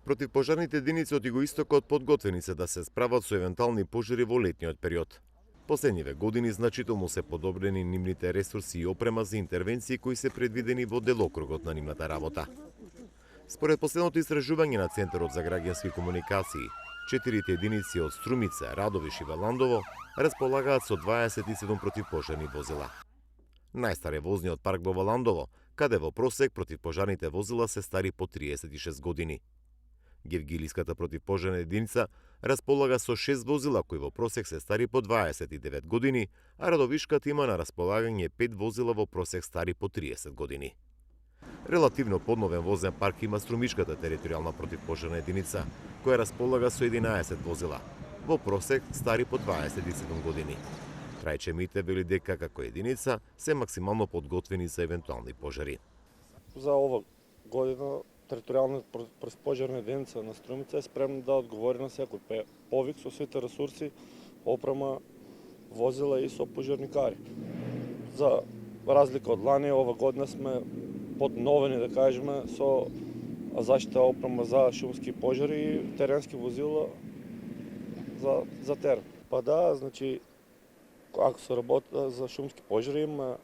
Противпожарните единици од југоистокот подготвени се да се справат со евентуални пожари во летниот период. Последниве години значително се подобрени нивните ресурси и опрема за интервенции кои се предвидени во делокругот на нивната работа. Според последното истражување на Центарот за граѓански комуникации, 4 единици од Струмица, Радовиш и Валандово располагаат со 27 противпожарни возила. Најстар е возниот парк во Валандово, каде во просек противпожарните возила се стари по 36 години. Гевгилиската противпожарна единица располага со 6 возила кои во просек се стари по 29 години, а Радовишката има на располагање 5 возила во просек стари по 30 години. Релативно подновен возен парк има Струмишката територијална противпожарна единица, која располага со 11 возила, во просек стари по 27 години. Трајче Мите вели дека како единица се максимално подготвени за евентуални пожари. За ова година територијална противпожарна единица на Струмица е спремна да одговори на секој повик со сите ресурси, опрема, возила и со пожарникари. За разлика од лани, ова година сме подновени, да кажеме, со заштита опрема за шумски пожари и теренски возила за терен. Па да, значи, ако се работи за шумски пожари, има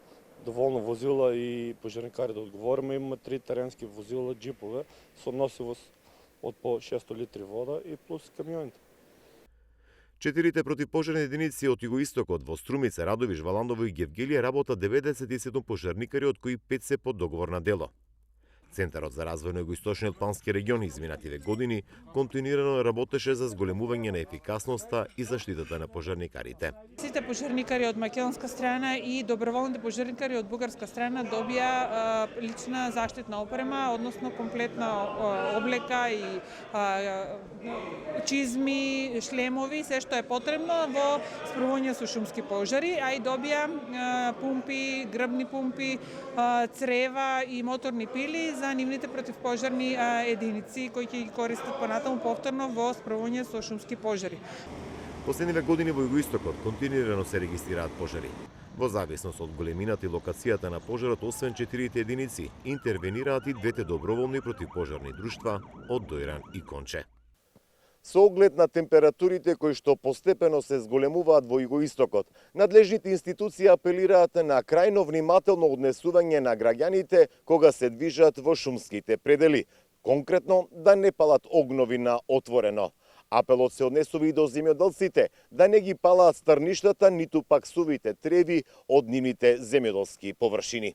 доволно возила и пожарникари да одговориме. Има 3 теренски возила, джипове, со носивост од по 600 литри вода и плюс камионите. 4 противпожарни единици од југоистокот во Струмица, Радовиш, Валандово и Гевгелија работат 97 пожарникари, од кои 5 се под договор на дело. Центарот за развој на југоисточниот плански регион изминативе години континуирано работеше за зголемување на ефикасноста и заштитата на пожарникарите. Сите пожарникари од македонска страна и доброволните пожарникари од бугарска страна добија лична заштитна опрема, односно комплетна облека и чизми, шлемови, се што е потребно во справување со шумски пожари, а и добија пумпи, грбни пумпи, црева и моторни пили за нивните противпожарни единици кои ќе ги користат понатаму повторно во справување со шумски пожари. Последниве години во југоистокот континуирано се регистрираат пожари. Во зависност од големината и локацијата на пожарот, освен 4 единици, интервенираат и 2 доброволни противпожарни друштва од Дојран и Конче. Со оглед на температурите кои што постепено се зголемуваат во југоистокот, надлежните институции апелираат на крајно внимателно однесување на граѓаните кога се движат во шумските предели, конкретно да не палат огнови на отворено. Апелот се однесува и до земјоделците да не ги палаат стрништата, ниту пак сувите треви од нивните земјоделски површини.